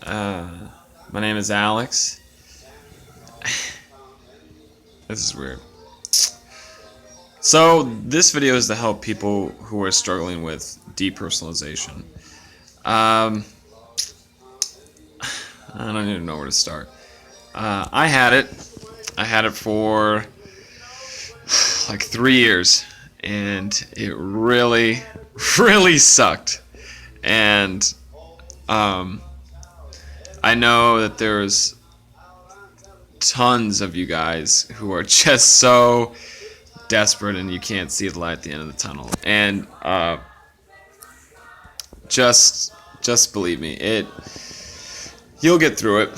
Uh, my name is Alex. This is weird. So, this video is to help people who are struggling with depersonalization. Um, I don't even know where to start. I had it. I had it for like 3 years, and it really, really sucked. And I know that there's tons of you guys who are just so desperate and you can't see the light at the end of the tunnel. And just believe me, you'll get through it.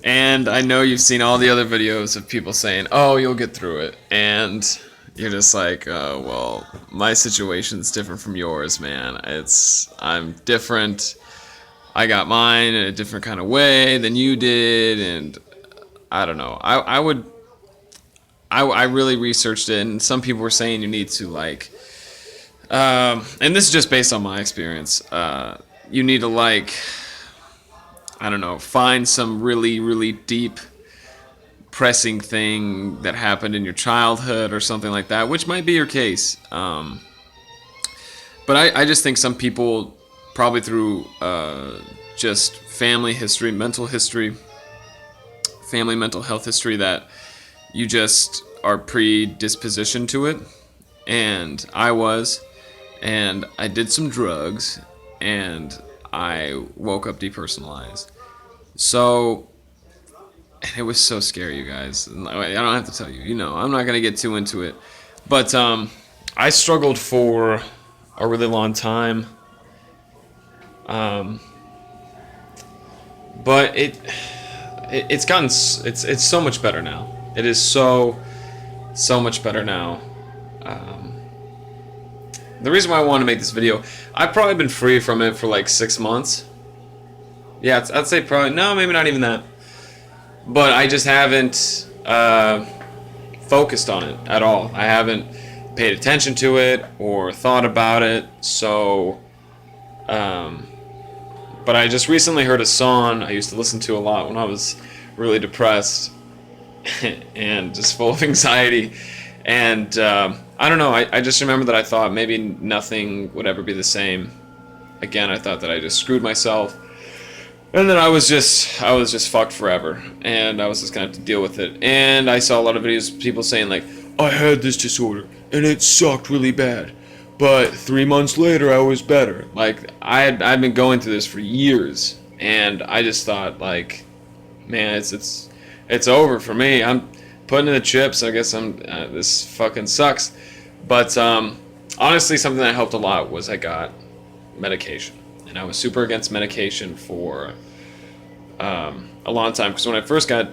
And I know you've seen all the other videos of people saying, "Oh, you'll get through it," and you're just like, well, my situation's different from yours, man. I'm different. I got mine in a different kind of way than you did, and I don't know. I really researched it, and some people were saying you need to and this is just based on my experience. You need to I don't know, find some really, really deep, pressing thing that happened in your childhood or something like that, which might be your case. But I just think some people, probably through just family history, family mental health history, that you just are predispositioned to it. And and I did some drugs, and I woke up depersonalized. So, and it was so scary, you guys. I don't have to tell you. You know, I'm not gonna get too into it. But I struggled for a really long time. But it's so much better now. It is so much better now. The reason why I wanted to make this video, I've probably been free from it for like 6 months. Yeah, I'd say probably, no, maybe not even that. But I just haven't focused on it at all. I haven't paid attention to it or thought about it. So, but I just recently heard a song I used to listen to a lot when I was really depressed and just full of anxiety. And I don't know, I just remember that I thought maybe nothing would ever be the same again. I thought that I just screwed myself, and then I was just fucked forever, and I was just gonna have to deal with it. And I saw a lot of videos of people saying like, I had this disorder and it sucked really bad, but 3 months later I was better. Like I'd been going through this for years, and I just thought like, man, it's over for me. I'm putting in the chips. I guess this fucking sucks. But honestly, something that helped a lot was I got medication, and I was super against medication for a long time, because when I first got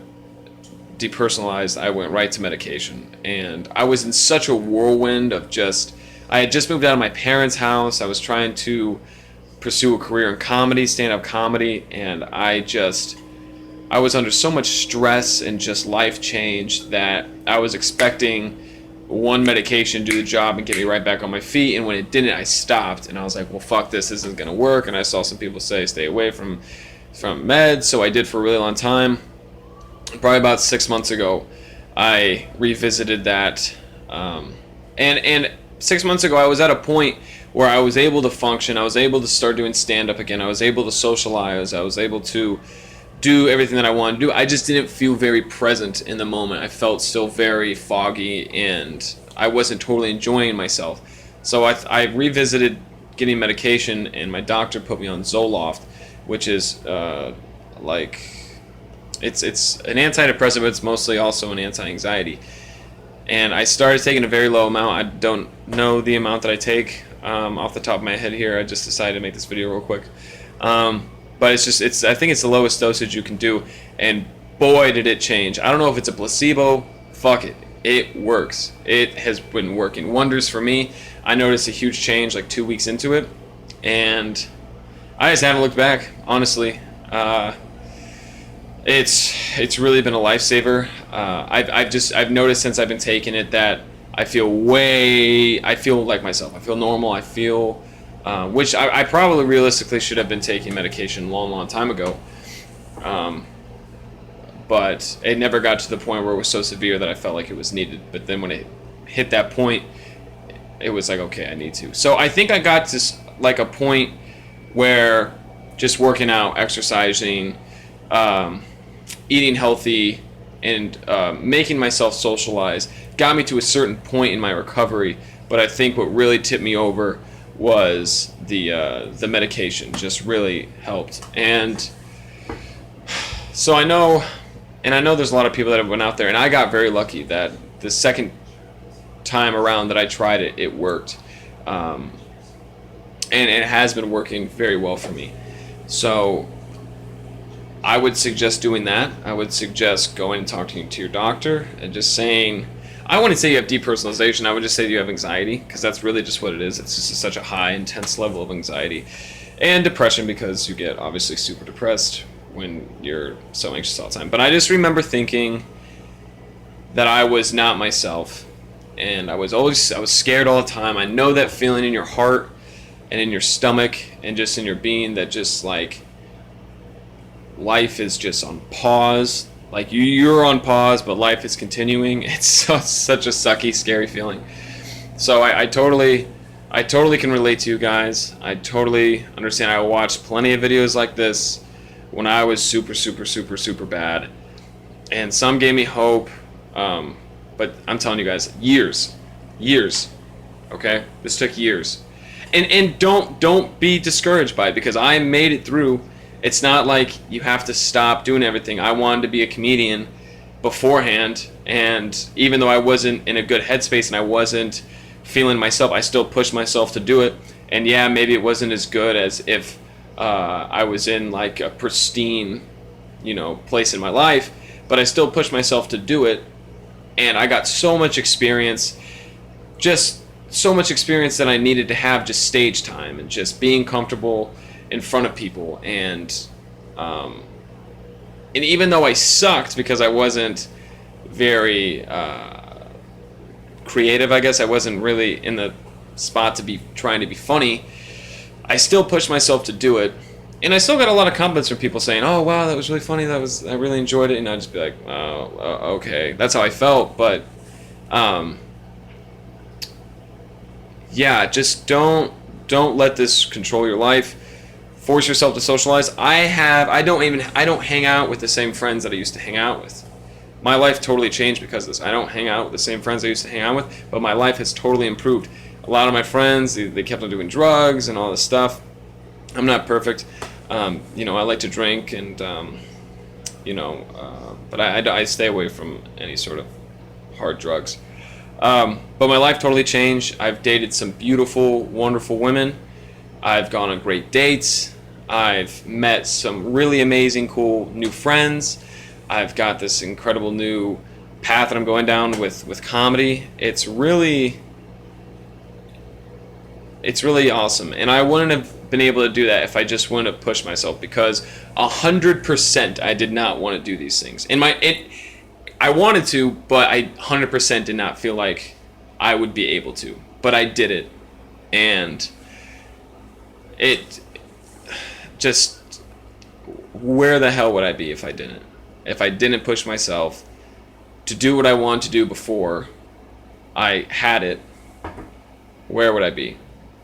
depersonalized, I went right to medication, and I was in such a whirlwind of I had just moved out of my parents' house. I was trying to pursue a career in comedy, stand-up comedy, and I was under so much stress and just life change that I was expecting one medication to do the job and get me right back on my feet, and when it didn't, I stopped, and I was like, well, fuck this isn't gonna work. And I saw some people say stay away from meds, so I did for a really long time. Probably about 6 months ago, I revisited that, and 6 months ago I was at a point where I was able to function. I was able to start doing stand-up again. I was able to socialize. I was able to do everything that I wanted to do. I just didn't feel very present in the moment. I felt still very foggy, and I wasn't totally enjoying myself. So I revisited getting medication, and my doctor put me on Zoloft, which is it's an antidepressant, but it's mostly also an anti-anxiety. And I started taking a very low amount. I don't know the amount that I take off the top of my head here. I just decided to make this video real quick. But I think it's the lowest dosage you can do, and boy did it change. I don't know if it's a placebo. Fuck it. It works. It has been working wonders for me. I noticed a huge change like 2 weeks into it, and I just haven't looked back, honestly. It's really been a lifesaver. I've noticed since I've been taking it that I feel like myself. I feel normal. I feel which I probably realistically should have been taking medication a long time ago. But it never got to the point where it was so severe that I felt like it was needed. But then when it hit that point, it was like, okay, I need to. So I think I got to like a point where just working out, exercising, eating healthy, and making myself socialize got me to a certain point in my recovery. But I think what really tipped me over was the medication. Just really helped. And so I know there's a lot of people that have went out there, and I got very lucky that the second time around that I tried it, it worked. And it has been working very well for me. So I would suggest doing that. I would suggest going and talking to your doctor and just saying, I wouldn't say you have depersonalization, I would just say you have anxiety, because that's really just what it is. It's just such a high, intense level of anxiety. And depression, because you get obviously super depressed when you're so anxious all the time. But I just remember thinking that I was not myself, and I was scared all the time. I know that feeling in your heart and in your stomach and just in your being, that just like life is just on pause. Like you're on pause, but life is continuing. It's such a sucky, scary feeling. So I totally can relate to you guys. I totally understand. I watched plenty of videos like this when I was super bad, and some gave me hope, but I'm telling you guys, years, okay? This took years, and don't be discouraged by it, because I made it through. It's not like you have to stop doing everything. I wanted to be a comedian beforehand, and even though I wasn't in a good headspace and I wasn't feeling myself, I still pushed myself to do it. And yeah, maybe it wasn't as good as if I was in like a pristine, place in my life, but I still pushed myself to do it, and I got so much experience, just so much experience that I needed to have just stage time and just being comfortable in front of people. And even though I sucked because I wasn't very creative, I guess I wasn't really in the spot to be trying to be funny, I still pushed myself to do it, and I still got a lot of compliments from people saying, "Oh wow, that was really funny. I really enjoyed it." And I'd just be like, "Oh, okay." That's how I felt. But yeah, just don't let this control your life. Force yourself to socialize. I don't hang out with the same friends that I used to hang out with. My life totally changed because of this. I don't hang out with the same friends I used to hang out with, but my life has totally improved. A lot of my friends, they kept on doing drugs and all this stuff. I'm not perfect. I like to drink, and but I stay away from any sort of hard drugs. But my life totally changed. I've dated some beautiful, wonderful women. I've gone on great dates. I've met some really amazing, cool new friends. I've got this incredible new path that I'm going down with comedy. It's really awesome, and I wouldn't have been able to do that if I just wouldn't have pushed myself, because 100% I did not want to do these things. I wanted to, but I 100% did not feel like I would be able to. But I did it, and it just, where the hell would I be if I didn't? If I didn't push myself to do what I wanted to do before I had it, where would I be?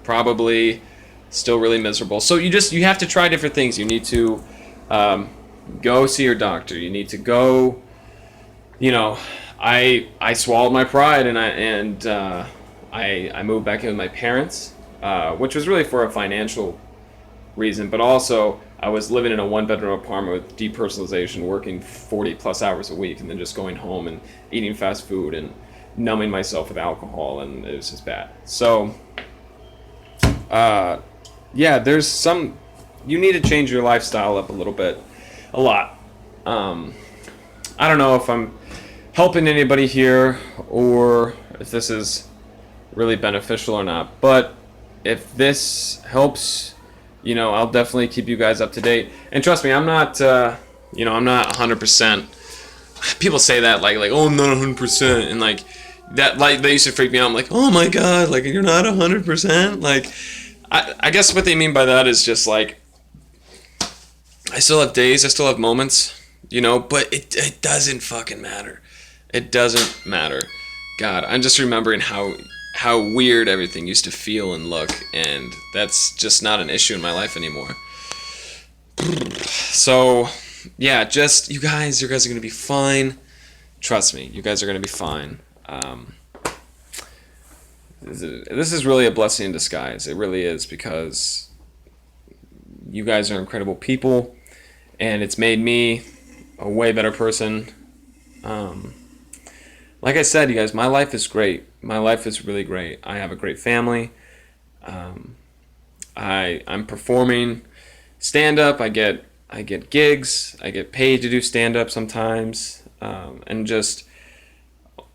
Probably still really miserable. So you have to try different things. You need to go see your doctor. You need to go, I swallowed my pride, and I moved back in with my parents, which was really for a financial reason, but also I was living in a one-bedroom apartment with depersonalization, working 40 plus hours a week, and then just going home and eating fast food and numbing myself with alcohol, and it was just bad. So you need to change your lifestyle up a little bit, a lot. I don't know if I'm helping anybody here or if this is really beneficial or not, but if this helps, I'll definitely keep you guys up to date. And trust me, I'm not 100%. People say that like, oh, I'm not 100%, and like that, like, they used to freak me out. I'm like, oh my god, like, you're not 100%. Like, I guess what they mean by that is just like, I still have days, I still have moments, but it doesn't fucking matter. It doesn't matter. God, I'm just remembering how weird everything used to feel and look, and that's just not an issue in my life anymore. So, yeah, just you guys are gonna be fine. Trust me, you guys are gonna be fine. This is really a blessing in disguise. It really is, because you guys are incredible people, and it's made me a way better person. Like I said, you guys, my life is great. My life is really great. I have a great family. I'm performing stand up. I get gigs. I get paid to do stand up sometimes, and just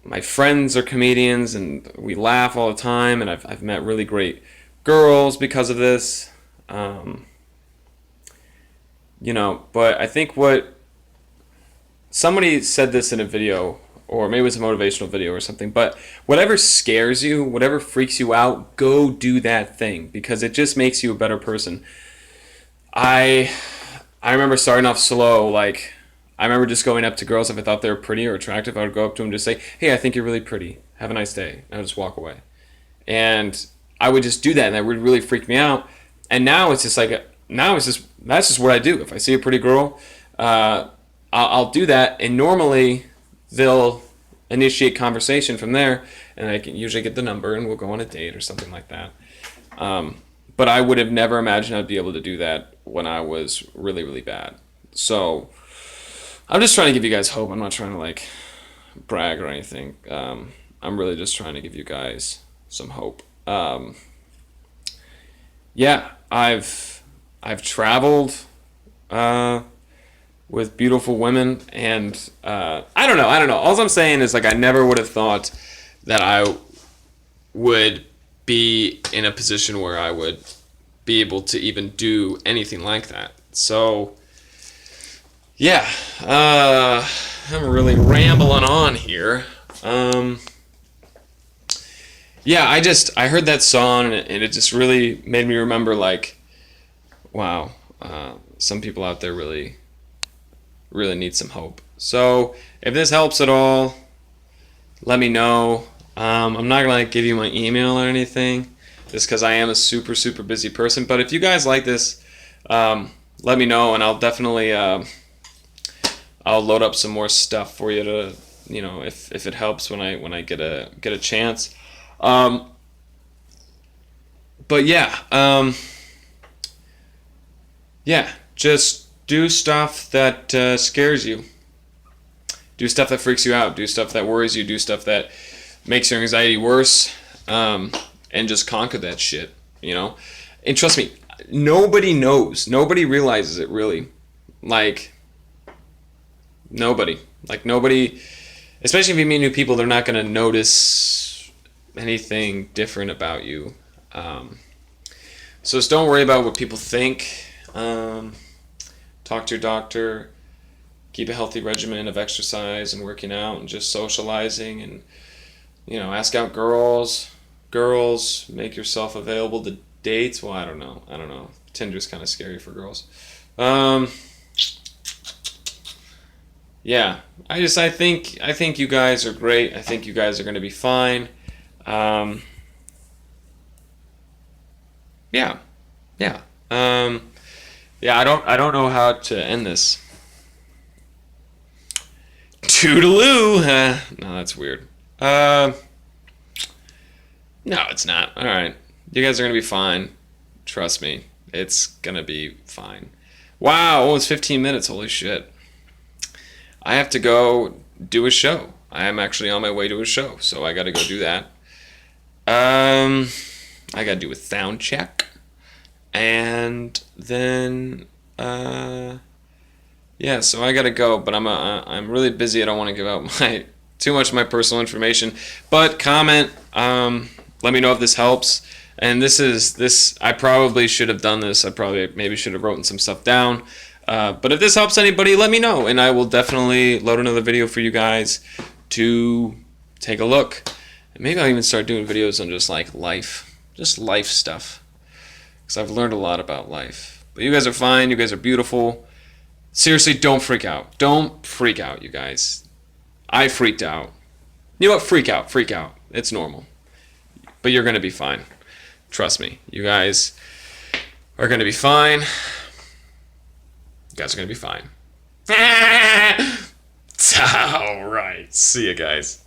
my friends are comedians, and we laugh all the time. And I've met really great girls because of this. But I think what somebody said this in a video, or maybe it was a motivational video or something, but whatever scares you, whatever freaks you out, go do that thing, because it just makes you a better person. I remember starting off slow. Like, I remember just going up to girls if I thought they were pretty or attractive. I would go up to them and just say, "Hey, I think you're really pretty. Have a nice day." And I would just walk away. And I would just do that, and that would really freak me out. And now it's just like, that's just what I do. If I see a pretty girl, I'll do that, and normally they'll initiate conversation from there, and I can usually get the number, and we'll go on a date or something like that. But I would have never imagined I'd be able to do that when I was really, really bad. So I'm just trying to give you guys hope. I'm not trying to like brag or anything. I'm really just trying to give you guys some hope. Yeah, I've traveled with beautiful women, and I don't know. All I'm saying is, like, I never would have thought that I would be in a position where I would be able to even do anything like that. So, yeah, I'm really rambling on here. Yeah, I heard that song, and it just really made me remember, like, wow, some people out there really need some hope. So if this helps at all, let me know. I'm not gonna give you my email or anything, just because I am a super busy person. But if you guys like this, let me know, and I'll definitely I'll load up some more stuff for you to, if it helps when I get a chance. But yeah, yeah, just do stuff that scares you. Do stuff that freaks you out. Do stuff that worries you. Do stuff that makes your anxiety worse. And just conquer that shit, And trust me, nobody knows. Nobody realizes it, really. Like, nobody. Especially if you meet new people, they're not going to notice anything different about you. So just don't worry about what people think. Talk to your doctor. Keep a healthy regimen of exercise and working out and just socializing, and ask out girls. Make yourself available to dates. Well, I don't know. Tinder's kind of scary for girls. Yeah, I think you guys are great. I think you guys are going to be fine. Yeah. Yeah, I don't know how to end this. Toodaloo. No, that's weird. No, it's not. All right. You guys are going to be fine. Trust me. It's going to be fine. Wow, it's 15 minutes. Holy shit. I have to go do a show. I am actually on my way to a show, so I got to go do that. I got to do a sound check. And then yeah, so I gotta go, but I'm really busy. I don't want to give out too much of my personal information. But comment, let me know if this helps. And this I probably should have done this. I probably maybe should have written some stuff down. But if this helps anybody, let me know, and I will definitely load another video for you guys to take a look. And maybe I'll even start doing videos on just like life stuff, because I've learned a lot about life. But you guys are fine. You guys are beautiful. Seriously, don't freak out. Don't freak out, you guys. I freaked out. You know what? Freak out. Freak out. It's normal. But you're going to be fine. Trust me. You guys are going to be fine. You guys are going to be fine. All right. See you guys.